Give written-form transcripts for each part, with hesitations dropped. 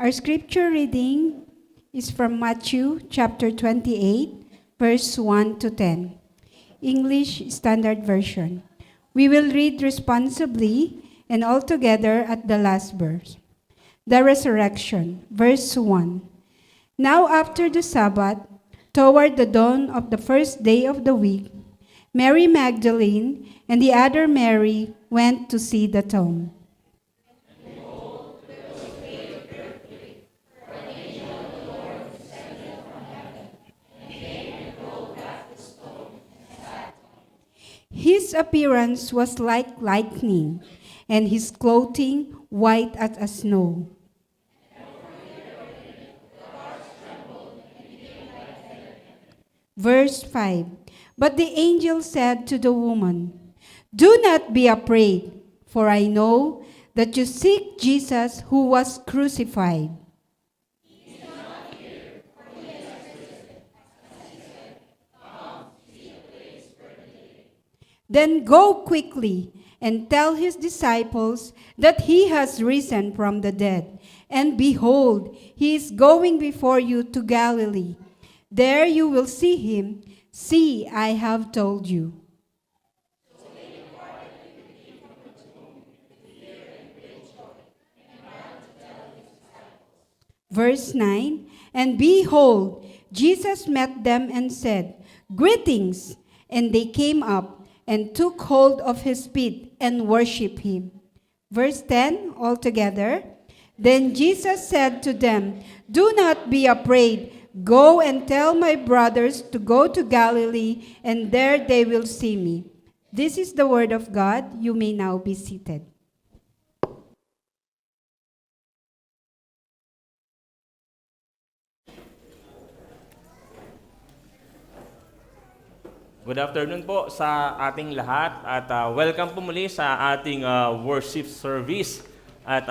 Our scripture reading is from Matthew chapter 28, verse 1 to 10, English Standard Version. We will read responsibly and all together at the last verse. The resurrection, verse 1. Now after the Sabbath, toward the dawn of the first day of the week, Mary Magdalene and the other Mary went to see the tomb. His appearance was like lightning, and his clothing white as snow. Verse 5. But the angel said to the woman, "Do not be afraid, for I know that you seek Jesus who was crucified. Then go quickly and tell his disciples that he has risen from the dead. And behold, he is going before you to Galilee. There you will see him. See, I have told you." Verse 9, and behold, Jesus met them and said, "Greetings." And they came up and took hold of his feet and worshiped him. Verse 10, all together. Then Jesus said to them, "Do not be afraid. Go and tell my brothers to go to Galilee, and there they will see me." This is the word of God. You may now be seated. Good afternoon po sa ating lahat at welcome po muli sa ating worship service. At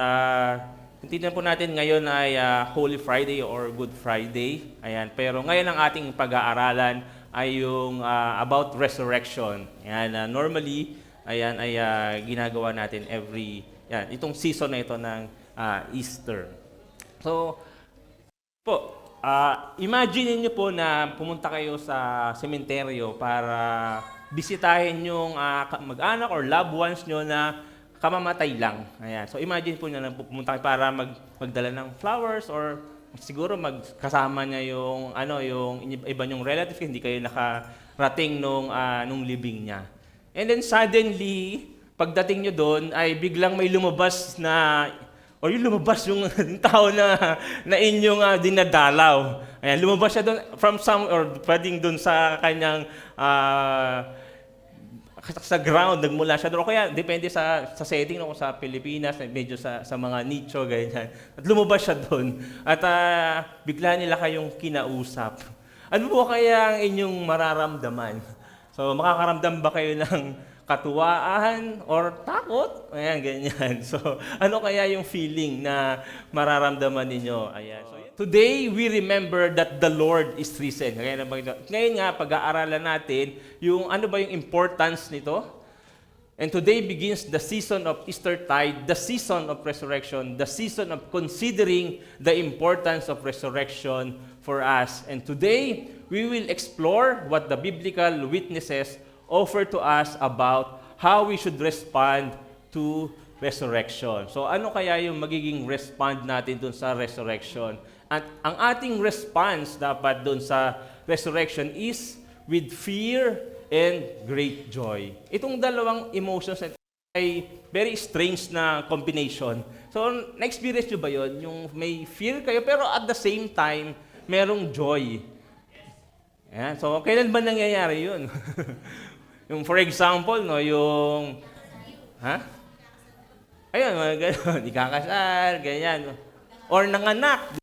tingnan po natin ngayon ay Holy Friday or Good Friday. Ayan, pero ngayon ang ating pag-aaralan ay yung about resurrection. Ayan, normally ayan ay ginagawa natin itong season na ito ng Easter. So imagine niyo po na pumunta kayo sa sementeryo para bisitahin yung mag-anak or loved ones nyo na kamamatay lang. Ayan. So imagine po na pumunta kayo para magdala ng flowers or siguro magkasama niya yung iba nyong relative, hindi kayo nakarating nung libing niya. And then suddenly, pagdating nyo doon ay biglang may lumabas yung tao na inyong dinadalaw. Ayan, lumabas siya doon from pwedeng doon sa kanyang sa ground, nagmula siya doon. O kaya, depende sa setting, kung sa Pilipinas, medyo sa mga nicho, ganyan. At lumabas siya doon. At bigla nila kayong kinausap. Ano po kaya ang inyong mararamdaman? So, makakaramdam ba kayo ng katuwaan or takot? Ayan, ganyan. So, ano kaya yung feeling na mararamdaman ninyo? Ayan. So, today, we remember that the Lord is risen. Ngayon nga, pag-aaralan natin yung ano ba yung importance nito. And today begins the season of Eastertide, the season of resurrection, the season of considering the importance of resurrection for us. And today, we will explore what the biblical witnesses offer to us about how we should respond to resurrection. So ano kaya yung magiging respond natin dun sa resurrection? At ang ating response dapat dun sa resurrection is with fear and great joy. Itong dalawang emotions ay very strange na combination. So na-experience nyo ba yun? Yung may fear kayo pero at the same time, merong joy. Ayan. So kailan ba nangyayari yun? Yung for example, yung ayun, mga gano'n, ikakasal, ganyan. Or nanganak,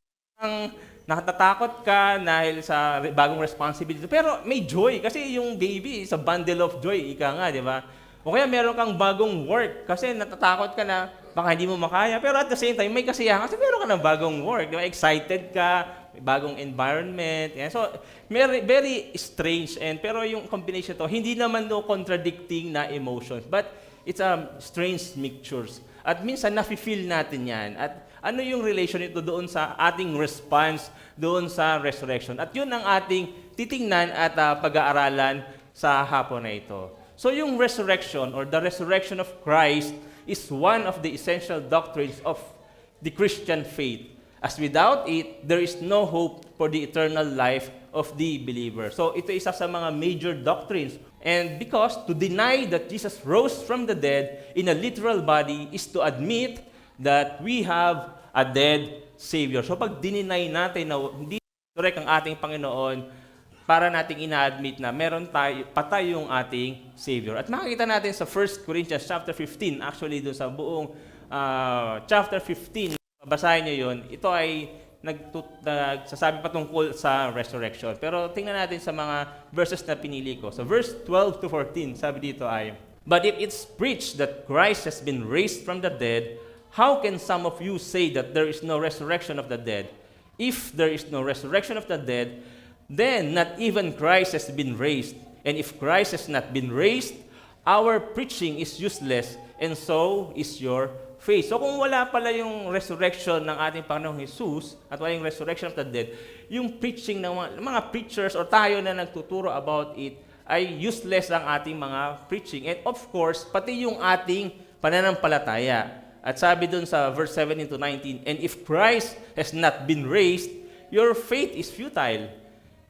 nakatatakot ka dahil sa bagong responsibility. Pero may joy kasi yung baby is a bundle of joy, ika nga, di ba? O kaya meron kang bagong work kasi natatakot ka na baka hindi mo makaya. Pero at the same time, may kasiyahan kasi meron ka ng bagong work. Di ba? Excited ka, may bagong environment. Yan. So, very strange. Pero yung combination to, hindi naman contradicting na emotions. But it's a strange mixtures. At minsan, nafe-feel natin yan. At ano yung relation nito doon sa ating response doon sa resurrection. At yun ang ating titingnan at pag-aaralan sa hapon na ito. So yung resurrection or the resurrection of Christ is one of the essential doctrines of the Christian faith. As without it, there is no hope for the eternal life of the believer. So ito isa sa mga major doctrines. And because to deny that Jesus rose from the dead in a literal body is to admit that we have a dead Savior. So pag dininay natin na hindi correct ang ating Panginoon, para nating ina-admit na meron patay yung ating Savior. At makikita natin sa 1 Corinthians chapter 15, actually doon sa buong chapter 15, basahin nyo yun, ito ay nagsasabi patungkol sa resurrection. Pero tingnan natin sa mga verses na pinili ko. So verse 12 to 14, sabi dito ay, "But if it's preached that Christ has been raised from the dead, how can some of you say that there is no resurrection of the dead? If there is no resurrection of the dead, then not even Christ has been raised. And if Christ has not been raised, our preaching is useless, and so is your faith." So kung wala pala yung resurrection ng ating Panginoong Jesus at wala yung resurrection of the dead, yung preaching ng mga preachers or tayo na nagtuturo about it ay useless ang ating mga preaching. And of course, pati yung ating pananampalataya. At sabi dun sa verse 17 to 19, "And if Christ has not been raised, your faith is futile.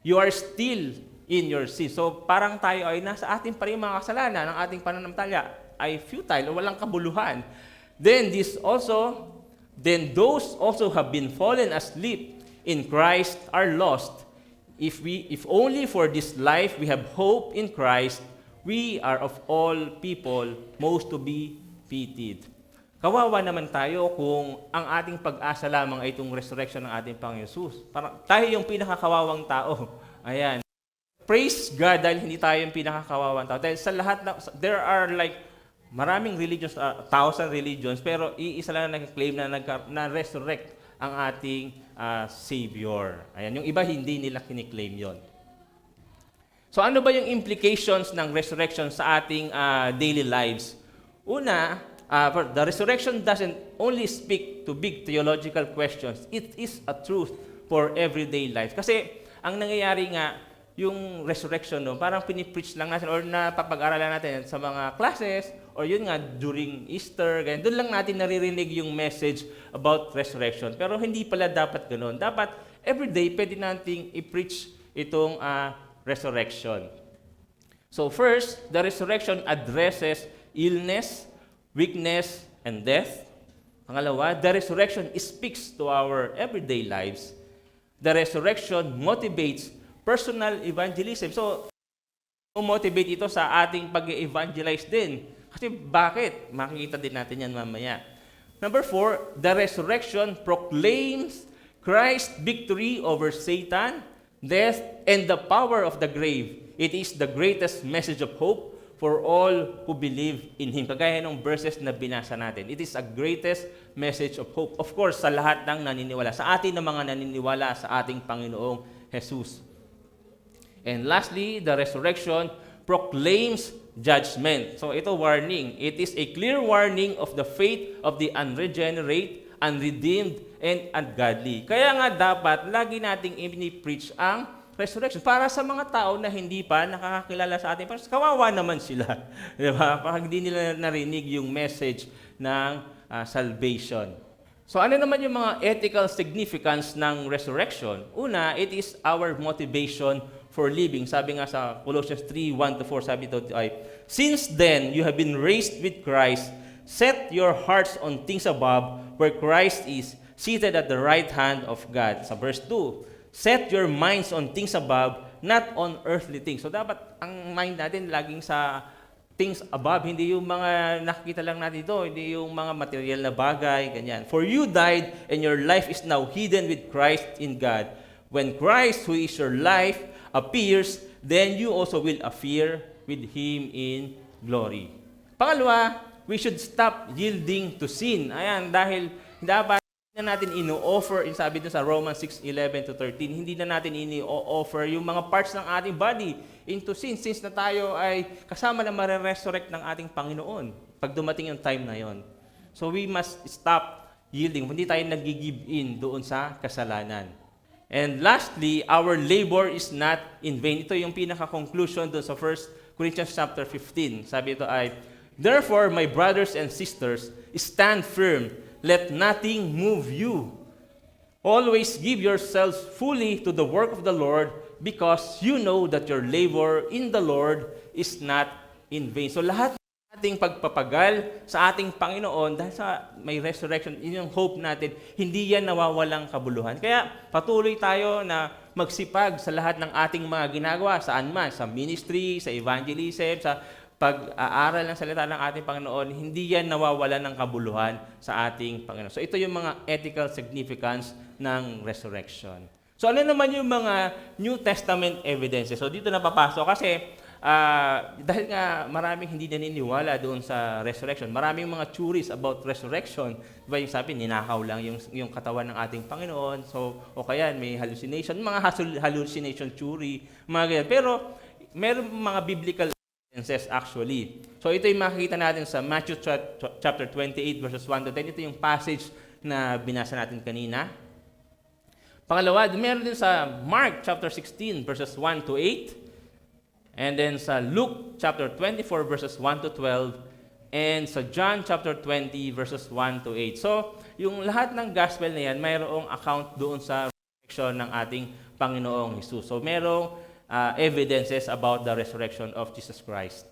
You are still in your sin." So parang tayo ay nasa ating pa rin mga kasalanan, ang ating pananampalataya ay futile o walang kabuluhan. Then those also have been fallen asleep in Christ are lost. If only for this life we have hope in Christ, we are of all people most to be pitied. Kawawa naman tayo kung ang ating pag-asa lamang ay itong resurrection ng ating Panginoon Jesus. Parang tayo yung pinakakawawang tao. Ayan. Praise God dahil hindi tayo yung pinakakawawang tao. Dahil sa lahat there are like maraming religions, 1,000 religions, pero iisa lang na nag-claim na resurrect ang ating Savior. Ayan, yung iba hindi nila kiniklaim yon. So ano ba yung implications ng resurrection sa ating daily lives? Una, the resurrection doesn't only speak to big theological questions. It is a truth for everyday life. Kasi ang nangyayari nga, yung resurrection, no, parang pinipreach lang natin or napapag-aralan natin sa mga classes or yun nga, during Easter, ganyan. Doon lang natin naririnig yung message about resurrection. Pero hindi pala dapat ganoon. Dapat everyday pwede nating i-preach itong resurrection. So first, the resurrection addresses illness, weakness, and death. Pangalawa, the resurrection speaks to our everyday lives. The resurrection motivates personal evangelism. So, motivate ito sa ating pag-evangelize din. Kasi bakit? Makikita din natin yan mamaya. Number 4, the resurrection proclaims Christ's victory over Satan, death, and the power of the grave. It is the greatest message of hope for all who believe in Him. Kagaya ng verses na binasa natin. It is a greatest message of hope. Of course, sa lahat ng naniniwala. Sa atin na mga naniniwala sa ating Panginoong Jesus. And lastly, the resurrection proclaims judgment. So ito warning. It is a clear warning of the fate of the unregenerate, unredeemed, and ungodly. Kaya nga dapat lagi nating i-preach ang resurrection para sa mga tao na hindi pa nakakakilala sa ating Panginoon. Kawawa naman sila. Di ba? Pag hindi nila narinig yung message ng salvation. So ano naman yung mga ethical significance ng resurrection? Una, it is our motivation for living. Sabi nga sa Colossians 3:1-4, sabi ito ay, "Since then you have been raised with Christ, set your hearts on things above, where Christ is, seated at the right hand of God." Sa verse 2, "Set your minds on things above, not on earthly things." So dapat ang mind natin laging sa things above, hindi yung mga nakikita lang natin ito, hindi yung mga material na bagay, ganyan. "For you died, and your life is now hidden with Christ in God. When Christ, who is your life, appears, then you also will appear with Him in glory." Pangalawa, we should stop yielding to sin. Ayan, dahil dapat na natin ino-offer, sabi dun sa Romans 6:11-13, hindi na natin ini-offer yung mga parts ng ating body into sin, since na tayo ay kasama na mare-resurrect ng ating Panginoon pag dumating yung time na yon. So we must stop yielding, hindi tayo nag-give in doon sa kasalanan. And lastly, our labor is not in vain. Ito yung pinaka-conclusion doon sa 1 Corinthians chapter 15. Sabi ito ay, therefore, my brothers and sisters, stand firm. Let nothing move you. Always give yourselves fully to the work of the Lord because you know that your labor in the Lord is not in vain. So lahat ating pagpapagal sa ating Panginoon dahil sa may resurrection, yun yung hope natin, hindi yan nawawalang kabuluhan. Kaya patuloy tayo na magsipag sa lahat ng ating mga ginagawa, saan man, sa ministry, sa evangelism, sa pag-aaral ng salita ng ating Panginoon, hindi yan nawawalan ng kabuluhan sa ating Panginoon. So ito yung mga ethical significance ng resurrection. So ano naman yung mga New Testament evidences? So dito na papasok kasi dahil nga maraming hindi naniniwala doon sa resurrection, maraming mga theories about resurrection. Diba yung sabi, ninakaw lang yung katawan ng ating Panginoon. So, o kaya may hallucination, mga hallucination theory, mga ganyan. Pero, meron mga biblical evidences actually. So, ito yung makikita natin sa Matthew chapter 28 verses 1 to 10. Ito yung passage na binasa natin kanina. Pangalawa, meron din sa Mark chapter 16 verses 1 to 8. And then sa Luke chapter 24 verses 1 to 12 and sa John chapter 20 verses 1 to 8. So, yung lahat ng gospel na yan, mayroong account doon sa resurrection ng ating Panginoong Jesus. So, mayroong evidences about the resurrection of Jesus Christ.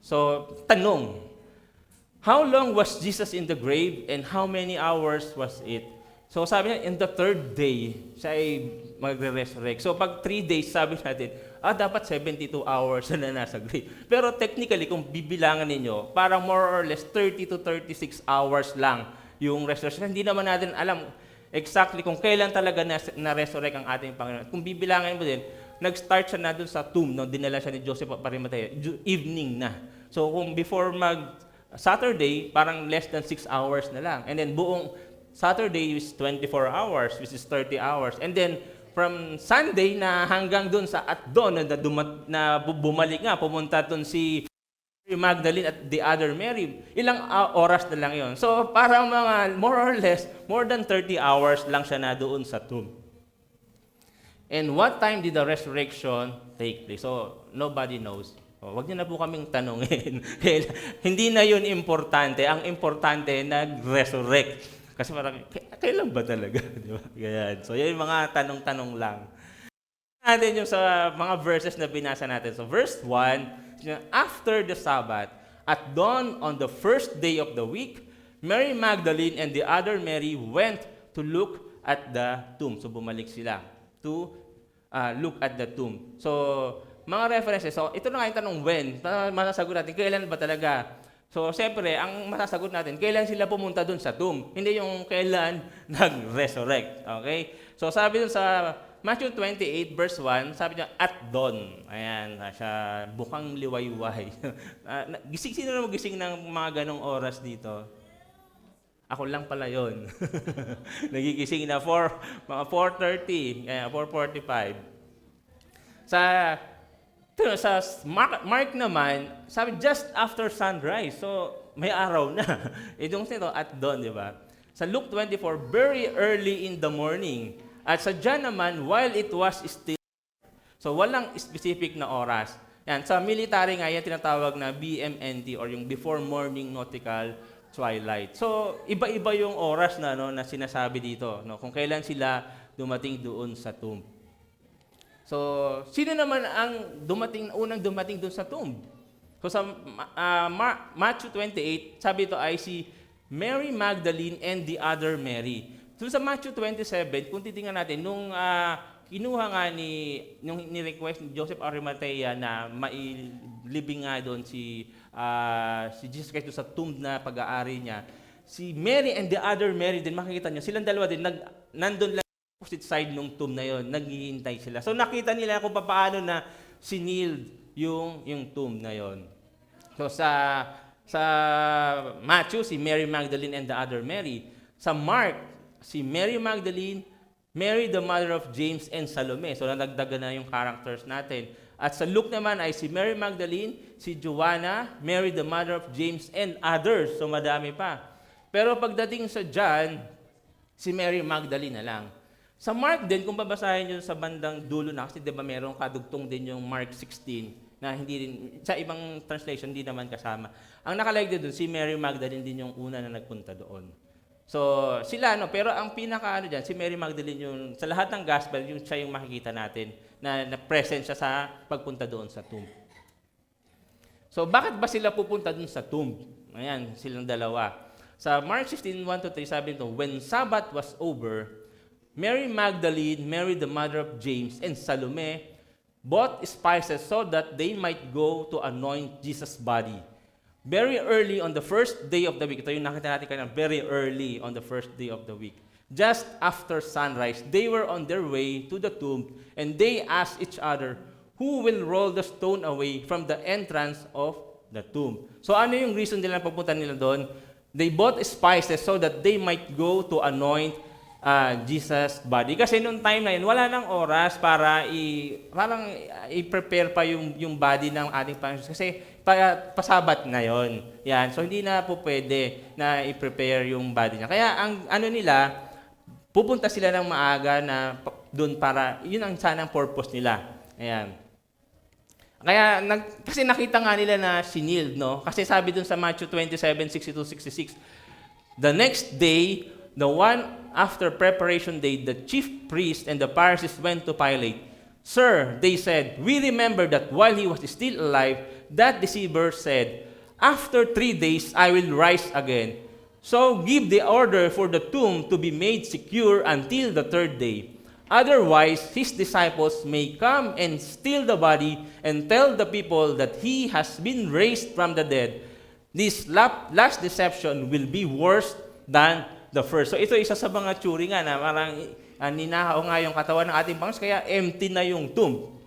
So, tanong, how long was Jesus in the grave and how many hours was it? So, sabi niya, in the third day, siya ay magre-resurrect. So, pag 3 days, sabi natin, dapat 72 hours na nasa grave. Pero technically, kung bibilangan ninyo, parang more or less 30 to 36 hours lang yung resurrection. Hindi naman natin alam exactly kung kailan talaga na-resurrect ang ating Panginoon. Kung bibilangan mo din, nag-start siya na dun sa tomb, no? Dinala siya ni Joseph Arimathea, evening na. So, kung before Saturday, parang less than 6 hours na lang. And then, buong Saturday is 24 hours, which is 30 hours. And then, from Sunday na hanggang dun sa at doon na bumalik nga, pumunta dun si Mary Magdalene at the other Mary. Ilang oras na lang yon. So, parang mga more or less, more than 30 hours lang siya na doon sa tomb. And what time did the resurrection take place? So, nobody knows. Wag niyo na po kaming tanungin. Hindi na yun importante. Ang importante, nag-resurrect. Kasi parang, kailan ba talaga? Di ba? Ganyan. So, yun yung mga tanong-tanong lang. Natin yung sa mga verses na binasa natin. So, verse 1, after the Sabbath, at dawn on the first day of the week, Mary Magdalene and the other Mary went to look at the tomb. So, bumalik sila to look at the tomb. So, mga references. So, ito na nga yung tanong when. Masasagot natin, kailan ba talaga? So, siyempre, ang masasagot natin, kailan sila pumunta dun sa tomb? Hindi yung kailan nag-resurrect. Okay? So, sabi dun sa Matthew 28 verse 1, sabi niya, at dawn. Ayan, siya bukang liwayway. Sino na magising ng mga ganong oras dito? Ako lang pala yun. Nagigising na mga 4:30, 4:45. Sa Mark naman, sabi just after sunrise. So, may araw na. Itong nito at dawn, di ba? Sa Luke 24, very early in the morning. At sa John naman, while it was still. So, walang specific na oras. Yan, sa military nga, yan tinatawag na BMNT or yung before morning nautical twilight. So, iba-iba yung oras na sinasabi dito. No? Kung kailan sila dumating doon sa tomb. So, sino naman ang unang dumating doon sa tomb? So, sa Matthew 28, sabi ito ay si Mary Magdalene and the other Mary. So, sa Matthew 27, kung titingnan natin, nung kinuha nga nung ni-request ni Joseph Arimathea na mailibing nga doon si Jesus Christ sa tomb na pag-aari niya, si Mary and the other Mary din, makikita niyo, silang dalawa din, nandun lang opposite side nung tomb na yon, naghihintay sila. So nakita nila kung paano na siniled yung tomb na yon. So sa Matthew, si Mary Magdalene and the other Mary. Sa Mark, si Mary Magdalene, Mary the mother of James and Salome. So nadagdagan na yung characters natin. At sa Luke naman ay si Mary Magdalene, si Joanna, Mary the mother of James and others. So madami pa. Pero pagdating sa John, si Mary Magdalene na lang. Sa Mark din, kung babasahin nyo sa bandang dulo na, kasi di ba merong kadugtong din yung Mark 16, na hindi rin, sa ibang translation, hindi naman kasama. Ang nakalagay doon, si Mary Magdalene din yung una na nagpunta doon. So, sila, pero ang pinaka, dyan, si Mary Magdalene yung, sa lahat ng gospel, yung siya yung makikita natin, na present siya sa pagpunta doon sa tomb. So, bakit ba sila pupunta doon sa tomb? Ayan, silang dalawa. Sa Mark 16:1-3, sabi nito, when Sabbath was over, Mary Magdalene, Mary the mother of James, and Salome bought spices so that they might go to anoint Jesus' body. Very early on the first day of the week, ito yung nakita natin kanina, very early on the first day of the week, just after sunrise, they were on their way to the tomb, and they asked each other, who will roll the stone away from the entrance of the tomb? So ano yung reason nila pagpunta nila doon? They bought spices so that they might go to anoint Jesus' body. Kasi noong time na yun, wala nang oras para parang i-prepare pa yung body ng ating Panginoon. Kasi pasabat na yon. Yan. So hindi na po pwede na i-prepare yung body niya. Kaya ang ano nila, pupunta sila ng maaga na doon para, yun ang sanang purpose nila. Ayan. Kaya, kasi nakita nga nila na siniled, no? Kasi sabi dun sa Matthew 27:62-66, the next day, the one after preparation day, the chief priest and the Pharisees went to Pilate. Sir, they said, we remember that while he was still alive, that deceiver said, after 3 days I will rise again. So give the order for the tomb to be made secure until the 3rd day. Otherwise, his disciples may come and steal the body and tell the people that he has been raised from the dead. This last deception will be worse than the first. So ito isa sa mga tsuri nga na parang ninakaw nga yung katawan ng ating Panginoon, kaya empty na yung tomb.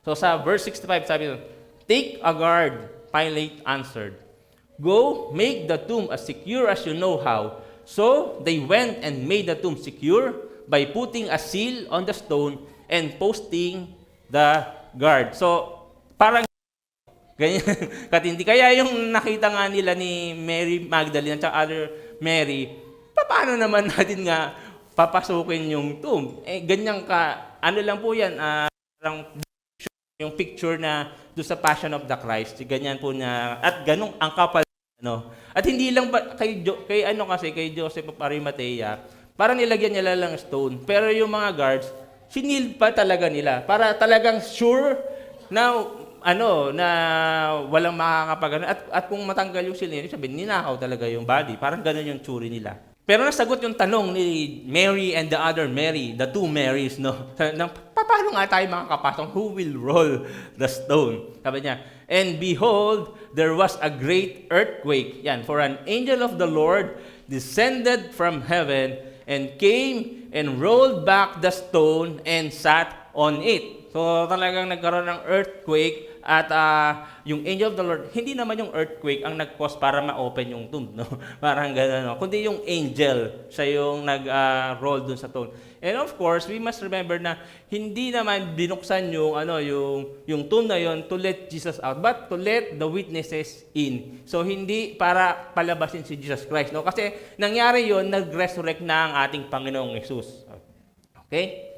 So sa verse 65, sabi doon, take a guard, Pilate answered. Go, make the tomb as secure as you know how. So they went and made the tomb secure by putting a seal on the stone and posting the guard. So, parang ganyan katindi. Kaya yung nakita nga nila ni Mary Magdalene at other Mary, paano naman natin nga papasukin yung tomb? Ganyan ano lang po yan, parang yung picture na doon sa Passion of the Christ, ganyan po na, at ganun ang kapal, no? At hindi lang kay Joseph of Arimathea, parang nilagyan nila lang stone. Pero yung mga guards, sinil pa talaga nila. Para talagang sure na, na walang makakapagano. At kung matanggal yung sinil, sabihin, ninakaw talaga yung body. Parang ganun yung tsuri nila. Pero nasagot yung tanong ni Mary and the other Mary, the two Marys, no? Paano nga tayo makakapasok? Who will roll the stone? Sabi niya, and behold, there was a great earthquake. Yan, for an angel of the Lord descended from heaven and came and rolled back the stone and sat on it. So talagang nagkaroon ng earthquake at yung angel of the Lord, hindi naman yung earthquake ang nag-cause para ma-open yung tomb, no? Parang gano'n, no? Kundi yung angel, siya yung nag-roll dun sa stone. And of course, we must remember na hindi naman binuksan yung tomb na yon to let Jesus out, but to let the witnesses in. So hindi para palabasin si Jesus Christ, no? Kasi nangyari yon, nag-resurrect na ang ating Panginoong Jesus. Okay?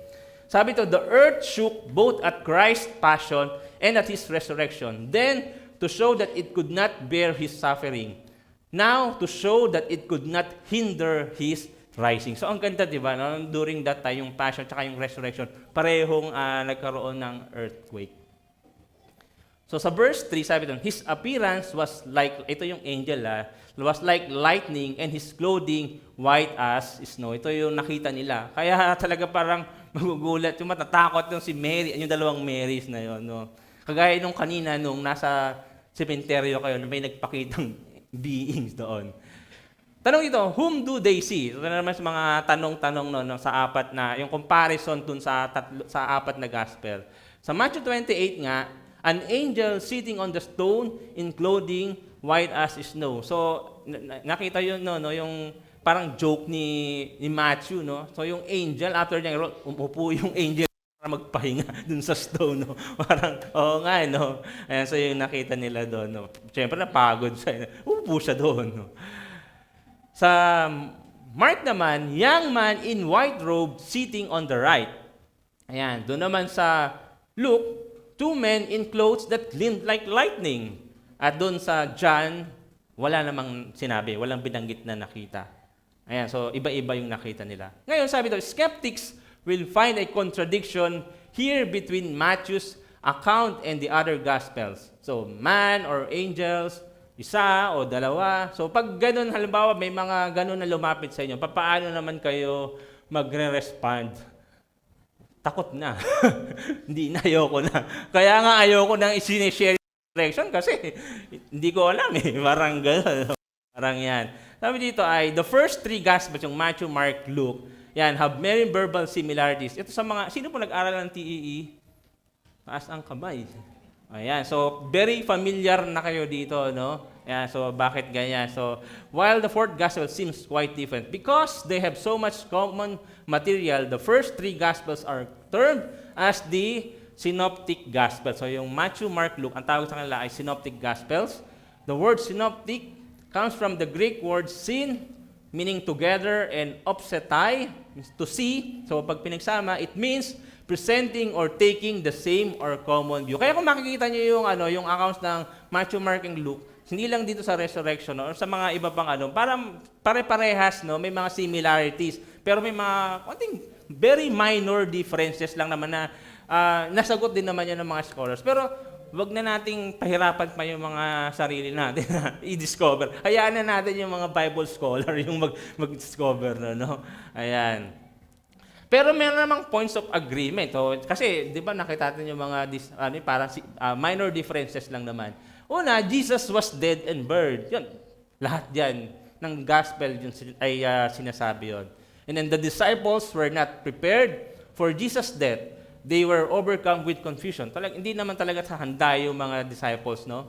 Sabi to, the earth shook both at Christ's passion and at His resurrection. Then, to show that it could not bear His suffering. Now, to show that it could not hinder His rising. So, ang ganda, di ba? No? During that time, yung passion at yung resurrection, parehong nagkaroon ng earthquake. So, sa verse 3, sabi doon, His appearance was like, ito yung angel, was like lightning and His clothing white as snow. Ito yung nakita nila. Kaya talaga parang magugulat, yung matatakot yung si Mary, yung dalawang Marys na yun. No? Kagaya nung kanina, nung nasa sementeryo kayo, may nagpakitang beings doon. Tanong ito, whom do they see? Ito na naman sa mga tanong-tanong no, sa apat na, yung comparison dun sa apat na gospel. Sa Matthew 28 nga, an angel sitting on the stone in clothing white as snow. So, nakita yun, no, yung parang joke ni Matthew, no? So, yung angel, after niya, umupo yung angel para magpahinga dun sa stone, no? Parang, oo nga, no? Ayan, so yung nakita nila doon, no? Siyempre, napagod siya. Umupo siya doon, no? Sa Mark naman, young man in white robe sitting on the right. Ayan, doon naman sa Luke, two men in clothes that gleamed like lightning. At doon sa John, wala namang sinabi, walang binanggit na nakita. Ayan, so iba-iba yung nakita nila. Ngayon, sabi daw, skeptics will find a contradiction here between Matthew's account and the other Gospels. So, man or angels, isa o dalawa. So, pag ganun, halimbawa, may mga ganun na lumapit sa inyo, paano naman kayo magre-respond? Takot na. Hindi na, ayoko na. Kaya nga ayoko nang isinishare yung direction kasi hindi ko alam eh. Parang gano'n. Parang yan. Sabi dito ay, the first three Gospels, yung Matthew, Mark, Luke, yan, have many verbal similarities. Ito sa mga, sino po nag-aral ng TEE? Taas ang kamay. Ayan, so very familiar na kayo dito, no? Ayan, so bakit ganyan? So, while the fourth gospel seems quite different, because they have so much common material, the first three gospels are termed as the synoptic gospel. So, yung Matthew, Mark, Luke, ang tawag sa kanila ay synoptic gospels. The word synoptic comes from the Greek word syn, meaning together, and opsetai, to see. So, pag pinagsama, it means presenting or taking the same or common view. Kaya kung makikita niyo yung accounts ng Matthew, Mark, and Luke, hindi lang dito sa resurrection or sa mga iba pang parang pare-parehas, no, may mga similarities, pero may mga konting very minor differences lang naman na nasagot din naman yan ng mga scholars. Pero wag na nating pahirapan pa yung mga sarili natin na i-discover. Hayaan na natin yung mga Bible scholar yung mag-discover, no? Ayan. Pero meron namang points of agreement. Kasi, di ba, nakita natin yung mga parang minor differences lang naman. Una, Jesus was dead and buried. Yun, lahat yan ng gospel yun ay sinasabi yun. And then the disciples were not prepared for Jesus' death. They were overcome with confusion. Hindi naman talaga sa handa yung mga disciples, no?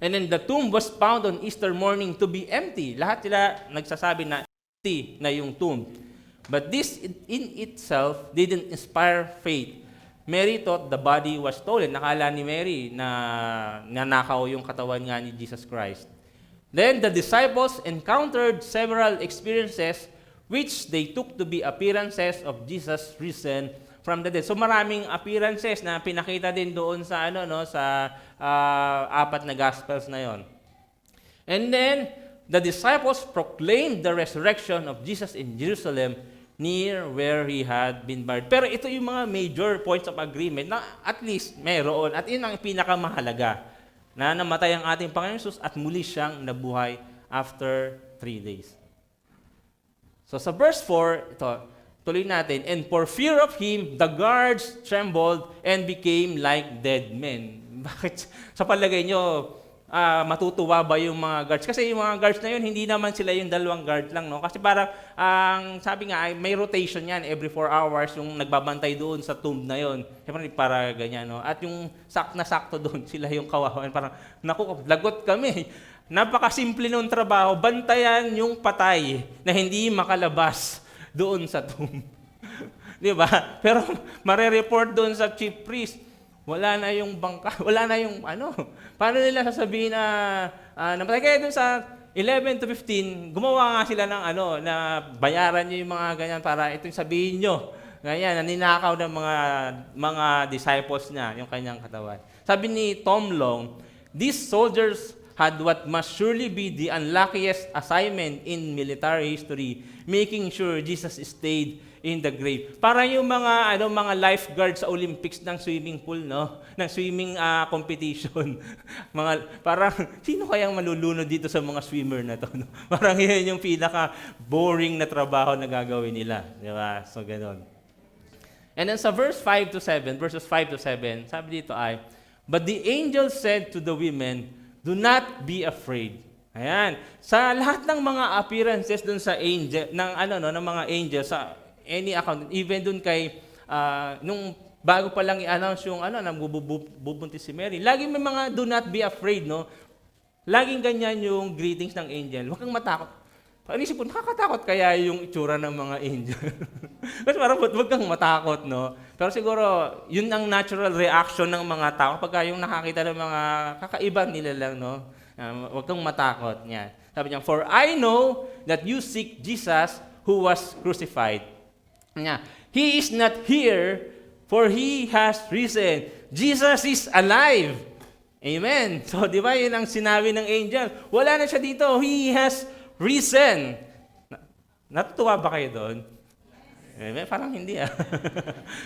And then the tomb was found on Easter morning to be empty. Lahat sila nagsasabi na empty na yung tomb. But this in itself didn't inspire faith. Mary thought the body was stolen. Nakala ni Mary na nanakaw yung katawan nga ni Jesus Christ. Then the disciples encountered several experiences which they took to be appearances of Jesus risen from the dead. So maraming appearances na pinakita din doon sa sa apat na gospels na 'yon. And then the disciples proclaimed the resurrection of Jesus in Jerusalem near where he had been buried. Pero ito yung mga major points of agreement na at least meron at yun ang pinakamahalaga na namatay ang ating Panginoon Jesus at muli siyang nabuhay after 3 days. So sa verse 4, ito, tuloy natin, and for fear of him, the guards trembled and became like dead men. Bakit? Sa palagay nyo, matutuwa ba yung mga guards? Kasi yung mga guards na yun, hindi naman sila yung dalawang guard lang, no? Kasi parang, sabi nga, may rotation yan every 4 hours yung nagbabantay doon sa tomb na yun. Siyempre, para ganyan, no? At yung sakto doon, sila yung kawawan. Parang, naku, lagot kami. Napakasimple nung trabaho, bantayan yung patay na hindi makalabas doon sa tomb. Di ba? Pero mare-report doon sa chief priest, wala na yung bangka, wala na yung Paano nila sasabihin na namatay kayo doon sa 11 to 15, gumawa nga sila ng na bayaran niyo yung mga ganyan para itong sabihin niyo. Ganyan, naninakaw ng mga disciples niya, yung kanyang katawan. Sabi ni Tom Long, these soldiers had what must surely be the unluckiest assignment in military history, making sure Jesus stayed in the grave. Para yung mga lifeguards sa Olympics ng swimming pool, no? Ng swimming competition. Parang sino kayang malulunod dito sa mga swimmer na to, no? Parang yun yung pinaka boring na trabaho na gagawin nila, di ba? So ganoon. And then sa verses 5 to 7, sabi dito ay, but the angel said to the women, do not be afraid. Ayan. Sa lahat ng mga appearances dun sa angel, ng mga angels, sa any account, even dun kay, nung bago pa lang i-announce yung, bubuntis si Mary, laging may mga do not be afraid, no? Laging ganyan yung greetings ng angel. Huwag kang matakot. Panisip ko, nakakatakot kaya yung itsura ng mga angel. Kasi parang huwag kang matakot, no? Pero siguro, yun ang natural reaction ng mga tao pagka yung nakakita ng mga kakaiba nila lang, no? Huwag kang matakot. Yan. Sabi niya, "For I know that you seek Jesus who was crucified. Niya, He is not here, for He has risen." Jesus is alive. Amen. So, di ba, yun ang sinabi ng angel. Wala na siya dito. He has risen. Natutuwa ba kayo doon? Amen. Parang hindi ah.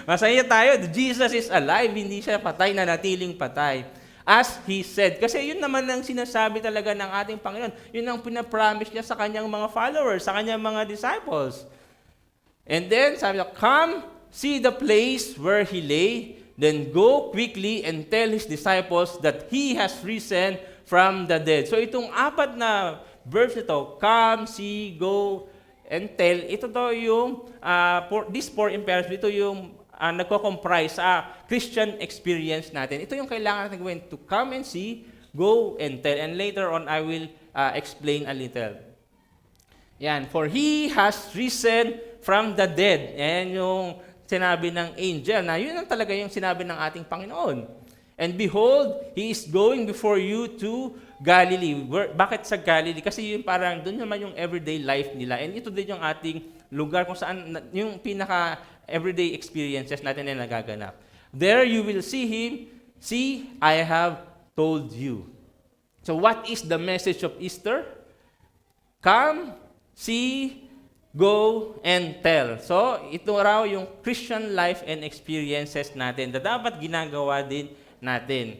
Masaya tayo. Jesus is alive. Hindi siya patay, nanatiling patay. As He said. Kasi yun naman ang sinasabi talaga ng ating Panginoon. Yun ang pinapromise niya sa kanyang mga followers, sa kanyang mga disciples. And then, sabi niya, "Come, see the place where He lay, then go quickly and tell His disciples that He has risen from the dead." So itong apat na verbs nito, come, see, go, and tell, ito to yung, these four imperatives, ito yung nagko-comprise sa Christian experience natin. Ito yung kailangan natin gawin, to come and see, go and tell. And later on, I will explain a little. Yan, "For He has risen from the dead." Yan yung sinabi ng angel, na yun ang talaga yung sinabi ng ating Panginoon. "And behold, He is going before you to Galilee." Bakit sa Galilee? Kasi yun parang doon naman yung everyday life nila. And ito din yung ating lugar kung saan yung pinaka everyday experiences natin na nagaganap. "There you will see Him. See, I have told you." So what is the message of Easter? Come, see, go, and tell. So, ito raw yung Christian life and experiences natin na dapat ginagawa din natin.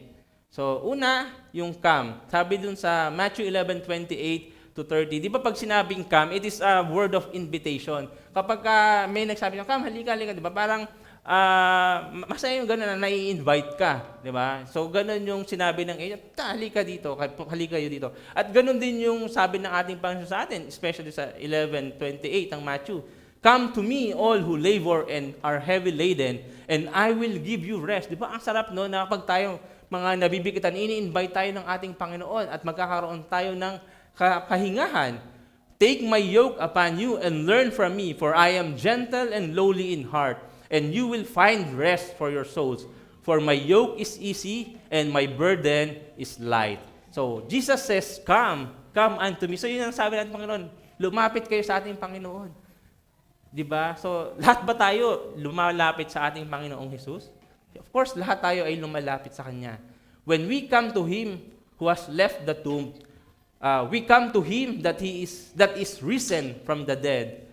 So, una, yung come. Sabi dun sa Matthew 11:28-30, di ba pag sinabing come, it is a word of invitation. Kapag may nagsabi ng come, halika, di ba? Parang masaya yung gano'n na nai-invite ka, di ba? So, gano'n yung sinabi ng angel, halika dito, halika kayo dito. At gano'n din yung sabi ng ating Panginoon sa atin, especially sa 11:28 ang Matthew. "Come to me, all who labor and are heavy laden, and I will give you rest." Di ba? Ang sarap no, na kapag tayo mga nabibigitan, ini-invite tayo ng ating Panginoon at magkakaroon tayo ng kahingahan. "Take my yoke upon you and learn from me, for I am gentle and lowly in heart, and you will find rest for your souls. For my yoke is easy and my burden is light." So, Jesus says, "Come, come unto me." So, yun ang sabi natin, Panginoon, lumapit kayo sa ating Panginoon. Diba? So, lahat ba tayo lumalapit sa ating Panginoong Jesus? Of course, lahat tayo ay lumalapit sa Kanya. When we come to Him who has left the tomb, we come to Him that is risen from the dead.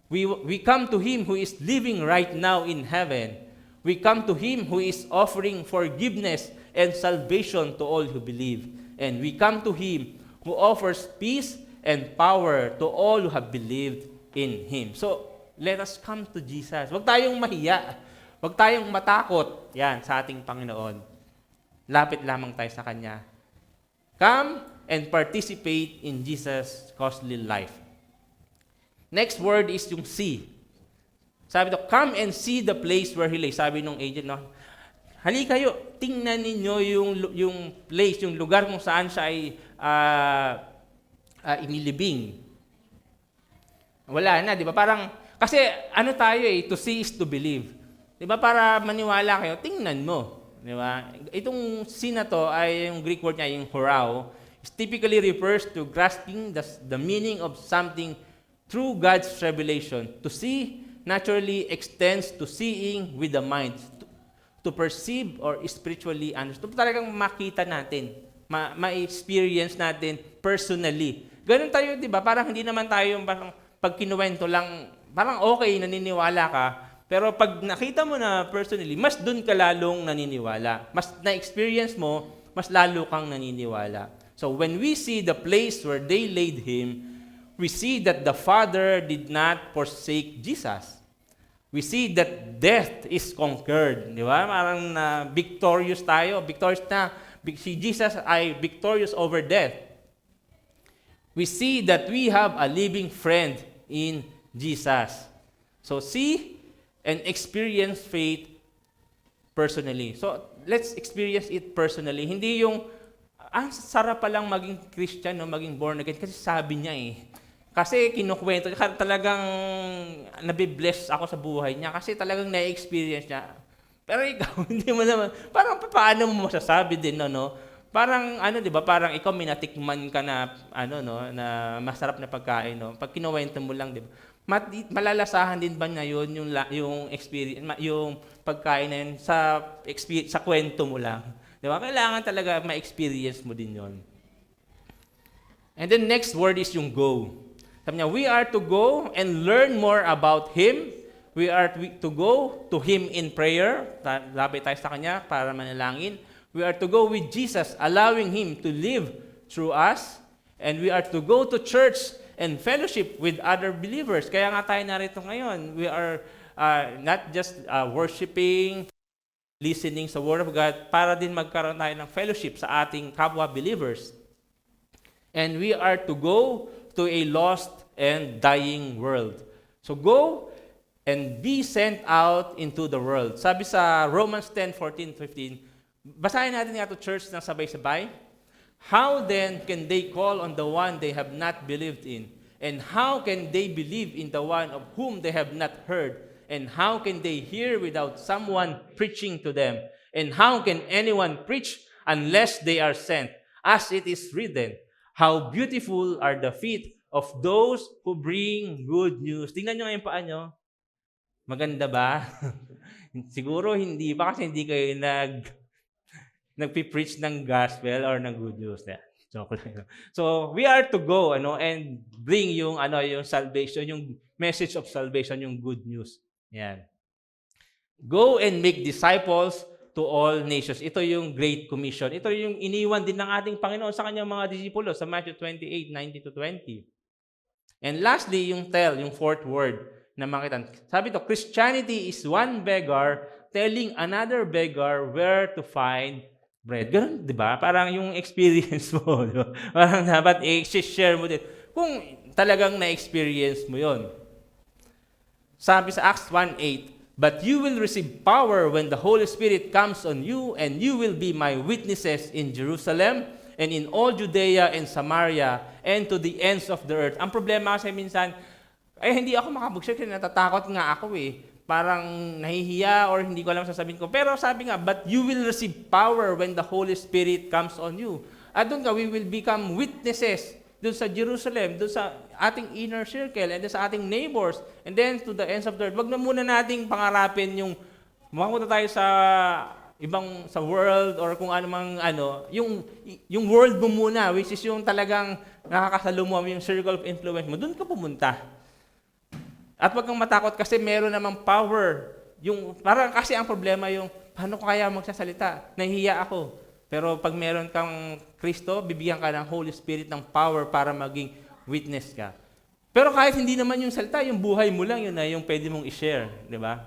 We come to Him who is living right now in heaven. We come to Him who is offering forgiveness and salvation to all who believe. And we come to Him who offers peace and power to all who have believed in Him. So, let us come to Jesus. Huwag tayong mahiya. Huwag tayong matakot. Yan, sa ating Panginoon. Lapit lamang tayo sa Kanya. Come and participate in Jesus' costly life. Next word is yung see. Sabi to, "Come and see the place where He lay." Sabi nung angel, no? Halika kayo, tingnan ninyo yung place, yung lugar kung saan siya ay inilibing. Wala na, di ba? Parang, kasi ano tayo to see is to believe. Di ba? Para maniwala kayo, tingnan mo. Di ba? Itong see na to ay yung Greek word niya, yung horao. It typically refers to grasping the meaning of something through God's revelation. To see naturally extends to seeing with the mind. To perceive or spiritually understand. Talagang makita natin, ma-experience natin personally. Ganun tayo, di ba? Parang hindi naman tayo parang pag kinuwento lang, parang okay, naniniwala ka. Pero pag nakita mo na personally, mas dun ka lalong naniniwala. Mas na-experience mo, mas lalo kang naniniwala. So when we see the place where they laid Him, we see that the Father did not forsake Jesus. We see that death is conquered. Di ba? Parang victorious tayo. Victorious na. Si Jesus ay victorious over death. We see that we have a living friend in Jesus. So see and experience faith personally. So let's experience it personally. Hindi yung, sarap palang maging Christian, no, maging born again. Kasi sabi niya Kasi kinukwento, talagang nabibless ako sa buhay niya. Kasi talagang na-experience niya. Pero ikaw, hindi mo naman, parang paano mo masasabi din, no? Parang ano, 'di ba? Parang ikaw may natikman ka na ano no, na masarap na pagkain, no. Pag kinuwento mo lang, 'di ba? Malalasahan din ba ngayon yung experience, yung pagkain na yun sa kwento mo lang. 'Di ba? Kailangan talaga ma-experience mo din 'yon. And then next word is yung go. Sabi niya, we are to go and learn more about Him. We are to go to Him in prayer. Lapit tayo sa Kanya para manalangin. We are to go with Jesus, allowing Him to live through us. And we are to go to church and fellowship with other believers. Kaya nga tayo narito ngayon. We are not just worshiping, listening sa Word of God, para din magkaroon tayo ng fellowship sa ating kapwa believers. And we are to go to a lost and dying world. So go and be sent out into the world. Sabi sa Romans 10:14-15, basahin natin nga ito, church, ng sabay-sabay. How then can they call on the one they have not believed in? And how can they believe in the one of whom they have not heard? And how can they hear without someone preaching to them? And how can anyone preach unless they are sent? As it is written, how beautiful are the feet of those who bring good news. Tingnan nyo nga yung paa nyo. Maganda ba? Siguro hindi pa kasi hindi kayo nagpi-preach ng gospel or ng good news. Joke lang. So, we are to go and bring yung salvation, yung message of salvation, yung good news. Yan. Go and make disciples to all nations. Ito yung Great Commission. Ito yung iniwan din ng ating Panginoon sa kanyang mga disipulo sa Matthew 28:19-20. And lastly, yung tell, yung fourth word na makita. Sabi to, Christianity is one beggar telling another beggar where to find bread. Ganun, di ba? Parang yung experience mo. Di ba? Parang dapat i-share mo din. Kung talagang na-experience mo yon. Sabi sa Acts 1:8, but you will receive power when the Holy Spirit comes on you, and you will be my witnesses in Jerusalem and in all Judea and Samaria and to the ends of the earth. Ang problema kasi minsan, hindi ako makapag-share kasi natatakot nga ako eh. Parang nahihiya or hindi ko alam sasabihin ko. Pero sabi nga, but you will receive power when the Holy Spirit comes on you. At doon we will become witnesses doon sa Jerusalem, doon sa ating inner circle, and then sa ating neighbors, and then to the ends of the earth. Wag na muna nating pangarapin yung makapunta tayo sa world or kung ano mang yung world mo muna, which is yung talagang nakakasalumuha mo yung circle of influence mo. Doon ka pumunta. At wag kang matakot kasi meron namang power. Parang kasi ang problema yung paano ko kaya magsasalita? Nahihiya ako. Pero pag meron kang Kristo, bibigyan ka ng Holy Spirit ng power para maging witness ka. Pero kahit hindi naman yung salita, yung buhay mo lang, yun na yung pwede mong i-share. Di ba?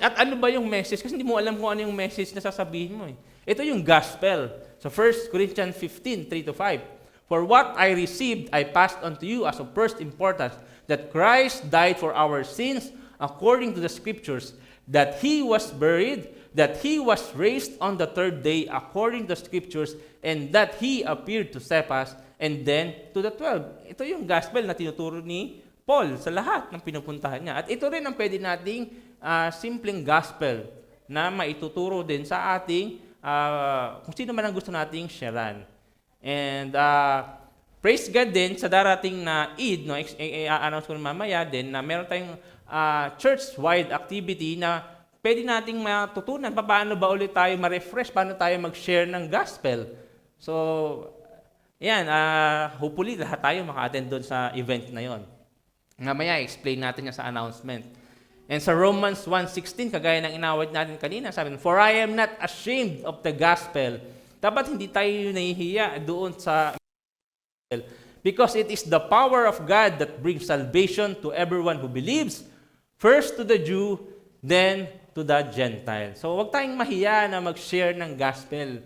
At ano ba yung message? Kasi hindi mo alam kung ano yung message na sasabihin mo. Ito yung gospel. So 1 Corinthians 15:3-5. For what I received, I passed on to you as of first importance, that Christ died for our sins according to the Scriptures, that He was buried, that He was raised on the third day according to the Scriptures, and that He appeared to Cephas, and then to the 12. Ito yung gospel na tinuturo ni Paul sa lahat ng pinupuntahan niya. At ito rin ang pwede nating simpleng gospel na maituturo din sa ating kung sino man ang gusto nating sharean. And praise God din sa darating na Eid, i-announce ko mamaya din na meron tayong church-wide activity na pwede nating matutunan paano ba ulit tayo ma-refresh, paano tayo mag-share ng gospel. So, yan, hopefully lahat tayo maka-attend doon sa event na yon. Mamaya, explain natin yan sa announcement. And sa Romans 1:16, kagaya ng inawat natin kanina, sabi, for I am not ashamed of the gospel. Dapat hindi tayo nahihiya doon sa gospel. Because it is the power of God that brings salvation to everyone who believes, first to the Jew, then to the Gentile. So, wag tayong mahiya na mag-share ng gospel.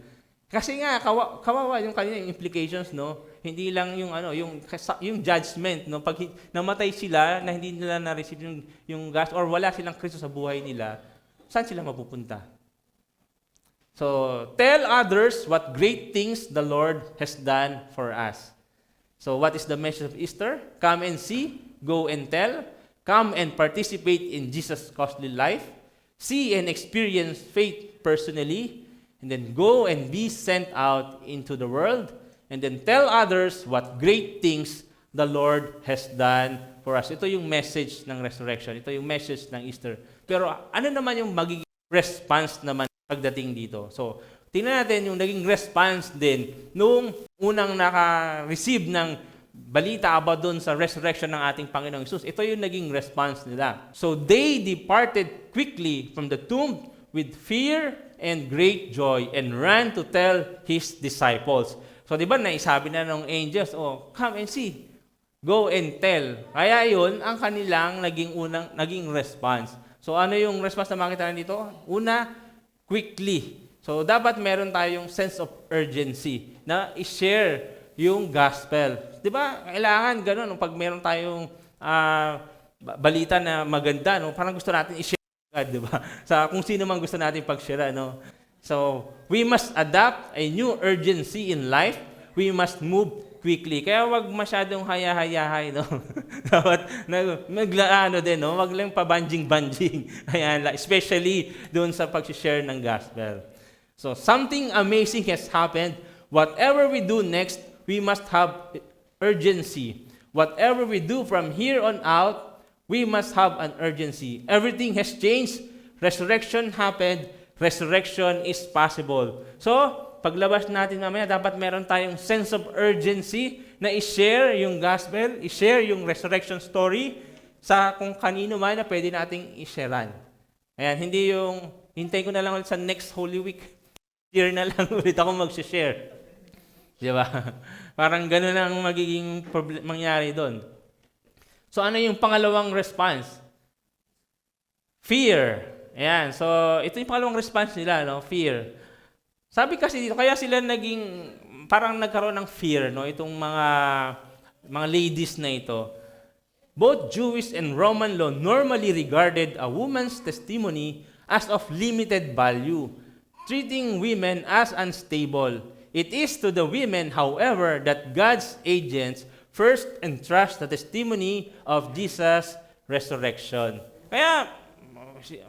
Kasi nga, kawawa yung kanilang implications, no? Hindi lang yung judgment, no? Pag namatay sila na hindi nila na-receive yung gospel or wala silang Kristo sa buhay nila, saan sila mapupunta? So, tell others what great things the Lord has done for us. So, what is the message of Easter? Come and see, go and tell, come and participate in Jesus' costly life, see and experience faith personally, and then go and be sent out into the world, and then tell others what great things the Lord has done for us. Ito yung message ng resurrection. Ito yung message ng Easter. Pero ano naman yung magiging response naman pagdating dito? So, tingnan natin yung naging response din nung unang naka-receive ng balita about doon sa resurrection ng ating Panginoong Hesus. Ito yung naging response nila. So, they departed quickly from the tomb with fear and great joy and ran to tell His disciples. So, di ba, naisabi na ng angels, oh, come and see. Go and tell. Kaya yun, ang kanilang naging response. So, ano yung response na makita na dito? Una, quickly. So, dapat meron tayong sense of urgency na i-share yung gospel. Di ba? Kailangan ganun. Pag meron tayong balita na maganda, no? Parang gusto natin i-share agad, di ba? Sa kung sino man gusto natin pag-share, no? So, we must adapt a new urgency in life. We must move quickly. Kaya wag masyadong haya-hayahay, no? Dapat maglaano din, no? Wag lang pabanjing-banjing. Ayan, especially doon sa pag-share ng gospel. So, something amazing has happened. Whatever we do next, we must have urgency. Whatever we do from here on out, we must have an urgency. Everything has changed. Resurrection happened. Resurrection is possible. So, paglabas natin mamaya, dapat meron tayong sense of urgency na i-share yung gospel, i-share yung resurrection story sa kung kanino man na pwede nating i-sharean. Ayan, hindi yung, hintay ko na lang ulit sa next Holy Week. Year na lang ulit ako mag-share. Di ba? Parang gano'n ang magiging mangyari doon. So, ano yung pangalawang response? Fear. Ayan, so ito yung pangalawang response nila, no? Fear. Sabi kasi dito, kaya sila parang nagkaroon ng fear, no? Itong mga ladies na ito. Both Jewish and Roman law normally regarded a woman's testimony as of limited value, treating women as unstable. It is to the women, however, that God's agents first entrust the testimony of Jesus' resurrection. Kaya,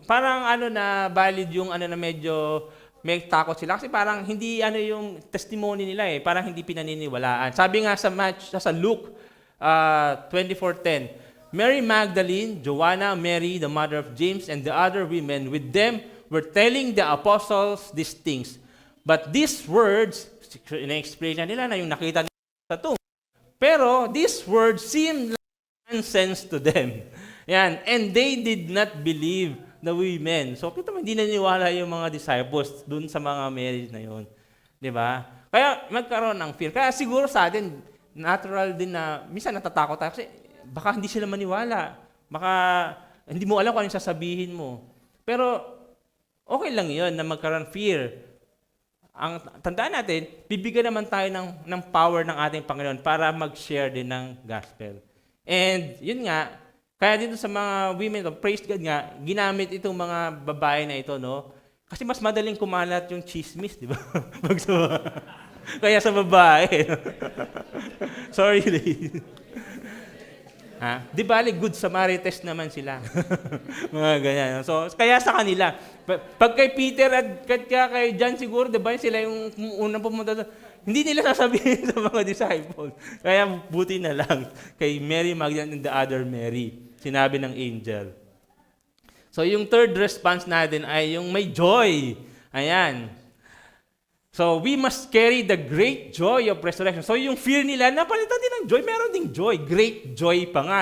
parang na valid yung na medyo may takot sila kasi parang hindi yung testimony nila parang hindi pinaniniwalaan. Sabi nga sa Luke 24:10, Mary Magdalene, Joanna, Mary, the mother of James, and the other women with them were telling the apostles these things. But these words, ina-explain nila na yung nakita nila sa tomb. Pero these words seemed like nonsense to them. Yan, and they did not believe the women. So, kita mo, hindi naniwala yung mga disciples dun sa mga marriage na yun. Di ba? Kaya magkaroon ng fear. Kaya siguro sa atin, natural din na, minsan natatakot tayo kasi baka hindi sila maniwala. Baka hindi mo alam kung anong sasabihin mo. Pero, okay lang yun na magkaroon fear. Ang tandaan natin, bibigyan naman tayo ng power ng ating Panginoon para mag-share din ng gospel. And, yun nga, kaya dito sa mga women, praise God nga, ginamit itong mga babae na ito, no? Kasi mas madaling kumalat yung chismis, di ba? Kaya sa babae. Sorry, ladies. Di bali, good Samaritans naman sila. Mga ganyan. So, kaya sa kanila, pag kay Peter at kay John siguro, di ba, sila yung unang pumunta doon, hindi nila sasabihin sa mga disciples. Kaya buti na lang kay Mary Magdalene and the other Mary. Sinabi ng angel. So, yung third response natin ay yung may joy. Ayan. So, we must carry the great joy of resurrection. So, yung fear nila, napalitan din ng joy. Meron ding joy. Great joy pa nga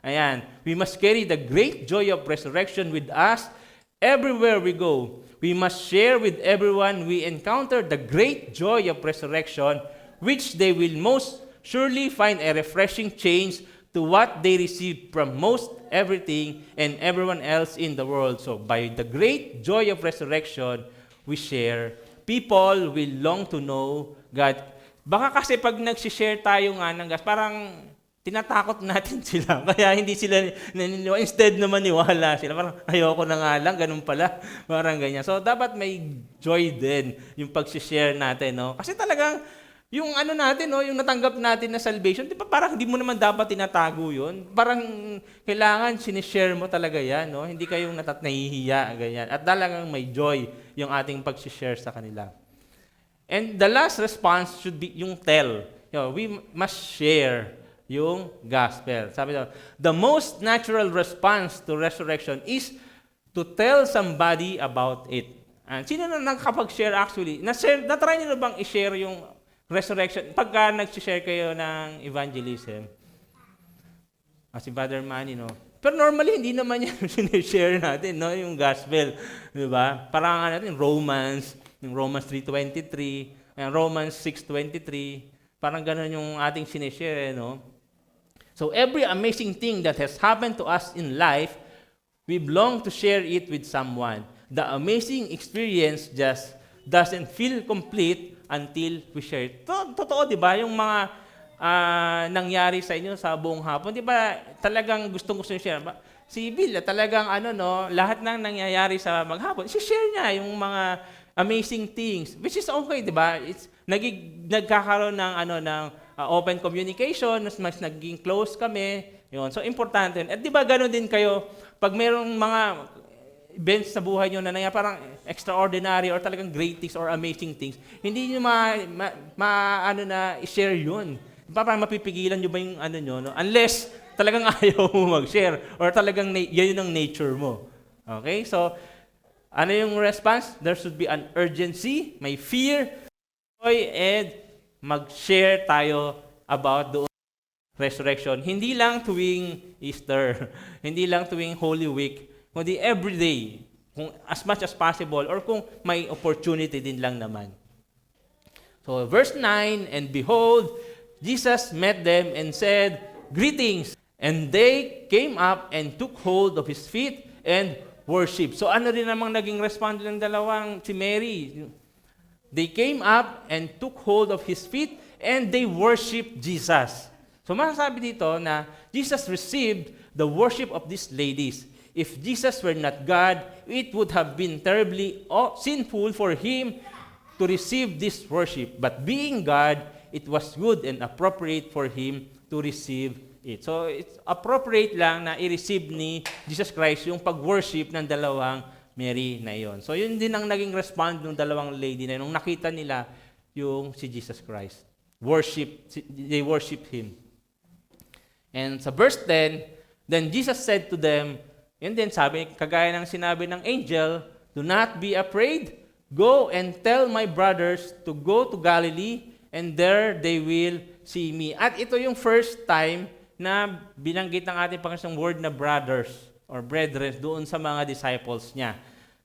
Ayan. We must carry the great joy of resurrection with us everywhere we go. We must share with everyone we encounter the great joy of resurrection, which they will most surely find a refreshing change to what they receive from most everything and everyone else in the world. So, by the great joy of resurrection, we share. People will long to know God. Baka kasi pag nag-share tayo nga ng gas, parang tinatakot natin sila. Kaya hindi sila naniniwala. Instead na maniwala sila. Parang ayoko na nga lang, ganun pala. Parang ganyan. So, dapat may joy din yung pag-share natin. No? Kasi talagang Yung ano natin, no, yung natanggap natin na salvation, di ba parang hindi mo naman dapat tinatago yun? Parang kailangan sinishare mo talaga yan, no? Hindi kayong nahihiya, ganyan. At talagang may joy yung ating pag-share sa kanila. And the last response should be yung tell. We must share yung gospel. Sabi daw, the most natural response to resurrection is to tell somebody about it. Sino na nakakapag-share actually? Na-try niyo bang i-share yung resurrection? Pagka nag-share kayo ng evangelism, si Father Manny, no? Pero normally, hindi naman yan sinishare natin, no? Yung gospel. Di ba? Parang natin, Romans 3:23, Romans 6:23, parang ganun yung ating sinishare, no? So every amazing thing that has happened to us in life, we long to share it with someone. The amazing experience just doesn't feel complete until we share it. Totoo, di ba? Yung mga nangyari sa inyo sa buong hapon, di ba talagang gustong-gusto nyo share? Si Bill, talagang lahat ng nangyayari sa maghapon, share niya yung mga amazing things, which is okay, di ba? It's nagkakaroon ng open communication, mas naging close kami. Yun. So, importante. At di ba gano'n din kayo, pag mayroong mga events sa buhay nyo na nangyayari, parang extraordinary or talagang great things or amazing things, hindi nyo i-share yun. Parang mapipigilan nyo ba yung nyo, no? Unless talagang ayaw mo mag-share or talagang yan yung nature mo. Okay? So, ano yung response? There should be an urgency, may fear, joy, and mag-share tayo about the resurrection. Hindi lang tuwing Easter, hindi lang tuwing Holy Week, kundi every day, kung as much as possible, or kung may opportunity din lang naman. So, verse 9, and behold, Jesus met them and said, greetings. And they came up and took hold of his feet and worship. So ano rin namang naging response ng dalawang si Mary? They came up and took hold of his feet and they worshiped Jesus. So masasabi dito na Jesus received the worship of these ladies. If Jesus were not God, it would have been terribly sinful for him to receive this worship. But being God, it was good and appropriate for him to receive it. So, it's appropriate lang na i-receive ni Jesus Christ yung pag-worship ng dalawang Mary na iyon. So, yun din ang naging response ng dalawang lady na yun, nung nakita nila yung si Jesus Christ. They worship him. And sa verse 10, then Jesus said to them, yun din sabi, kagaya ng sinabi ng angel, do not be afraid. Go and tell my brothers to go to Galilee, and there they will see me. At ito yung first time na binanggit ng ating Panginoong word na brothers or brethren doon sa mga disciples niya.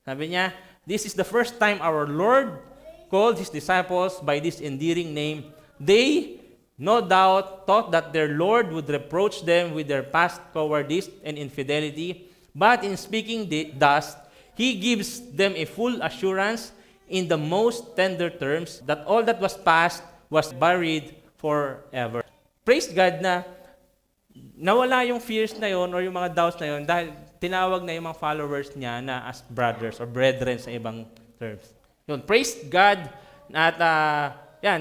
Sabi niya, this is the first time our Lord called his disciples by this endearing name. They, no doubt, thought that their Lord would reproach them with their past cowardice and infidelity, but in speaking thus, he gives them a full assurance in the most tender terms that all that was past was buried forever. Praise God na nawala yung fears na yon or yung mga doubts na yon dahil tinawag na yung mga followers niya na as brothers or brethren sa ibang terms. Yun, praise God at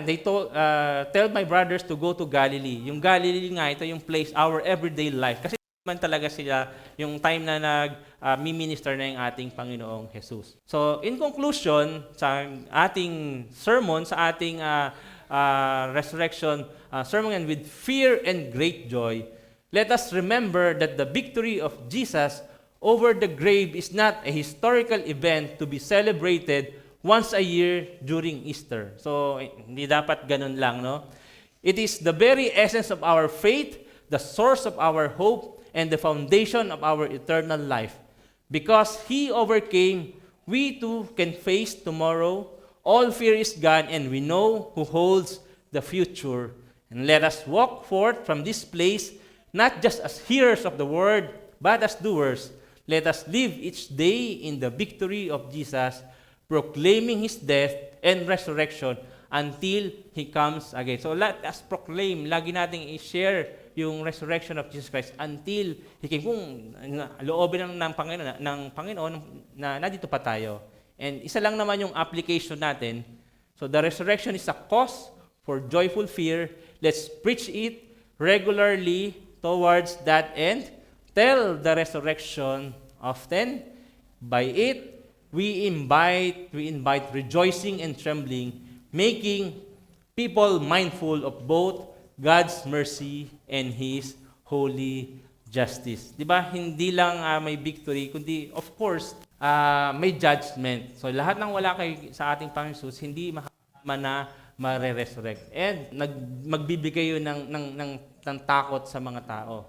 they tell my brothers to go to Galilee. Yung Galilee nga, ito yung place, our everyday life. Kasi man talaga sila yung time na nag-minister na yung ating Panginoong Jesus. So, in conclusion, sa ating sermon, sa ating resurrection sermon, and with fear and great joy, let us remember that the victory of Jesus over the grave is not a historical event to be celebrated once a year during Easter. So, hindi dapat ganun lang, no? It is the very essence of our faith, the source of our hope, and the foundation of our eternal life. Because he overcame, we too can face tomorrow. All fear is gone, and we know who holds the future. And let us walk forth from this place, not just as hearers of the word, but as doers. Let us live each day in the victory of Jesus, proclaiming his death and resurrection until he comes again. So let us proclaim, lagi nating i-share yung resurrection of Jesus Christ until he came. Kung loobin ng Panginoon na nandito pa tayo. And isa lang naman yung application natin. So the resurrection is a cause for joyful fear. Let's preach it regularly towards that end. Tell the resurrection often. By it, we invite rejoicing and trembling, making people mindful of both God's mercy and His holy justice. Di ba? Hindi lang may victory, kundi of course, may judgment. So lahat ng wala sa ating Panginoon Jesus, hindi makakama na mare-resurrect. And magbibigay yun ng takot sa mga tao.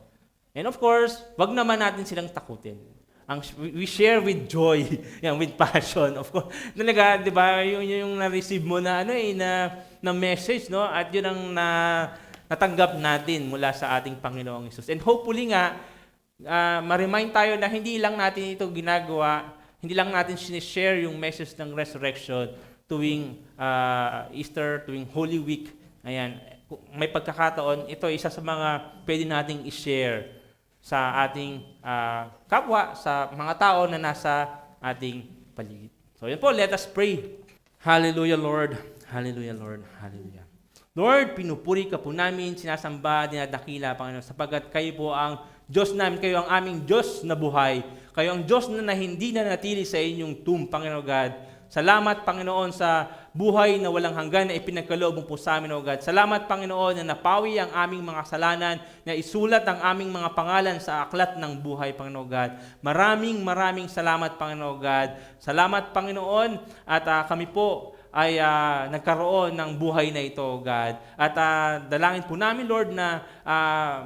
And of course, wag naman natin silang takutin. We share with joy, yan, with passion. Of course, talaga, 'di ba, yung na-receive mo na na message, no? At 'yun ang natanggap natin mula sa ating Panginoong Hesus. And hopefully nga ma-remind tayo na hindi lang natin ito ginagawa, hindi lang natin sinishare yung message ng resurrection tuwing Easter, tuwing Holy Week. Ayan, may pagkakataon, ito isa sa mga pwede nating i-share sa ating kapwa, sa mga tao na nasa ating paligid. So yun po, let us pray. Hallelujah, Lord. Hallelujah, Lord. Hallelujah. Lord, pinupuri ka po namin, sinasamba, dinadakila, Panginoon, sapagkat kayo po ang Diyos namin, kayo ang aming Diyos na buhay. Kayo ang Diyos na hindi na natili sa inyong tomb, Panginoon God. Salamat, Panginoon, sa buhay na walang hanggan na ipinagkaloob mo po sa amin, O God. Salamat, Panginoon, na napawi ang aming mga kasalanan, na isulat ang aming mga pangalan sa aklat ng buhay, Panginoon God. Maraming salamat, Panginoon God. Salamat, Panginoon, at kami po ay nagkaroon ng buhay na ito, O God. At dalangin po namin, Lord, na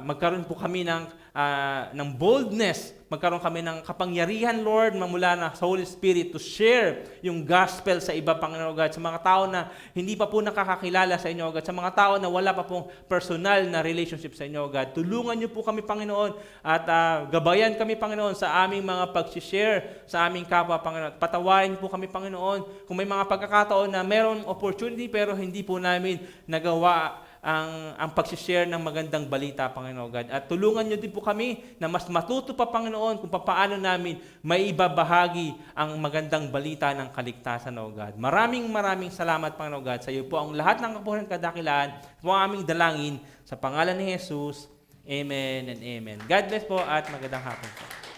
magkaroon po kami ng boldness, magkaroon kami ng kapangyarihan, Lord, mamula na sa Holy Spirit to share yung gospel sa iba, Panginoon God, sa mga tao na hindi pa po nakakakilala sa inyo, God, sa mga tao na wala pa pong personal na relationship sa inyo, God. Tulungan niyo po kami, Panginoon, at gabayan kami, Panginoon, sa aming mga pag-share sa aming kapwa, Panginoon. Patawarin niyo po kami, Panginoon, kung may mga pagkakataon na meron opportunity pero hindi po namin nagawa ang pag-share ng magandang balita, Panginoon God. At tulungan niyo din po kami na mas matuto pa, Panginoon, kung paano namin maibabahagi ang magandang balita ng kaligtasan, O God. Maraming salamat, Panginoon God. Sa iyo po ang lahat ng kapuhan kadakilaan, po ang aming dalangin sa pangalan ni Jesus. Amen and amen. God bless po at magandang hapon po.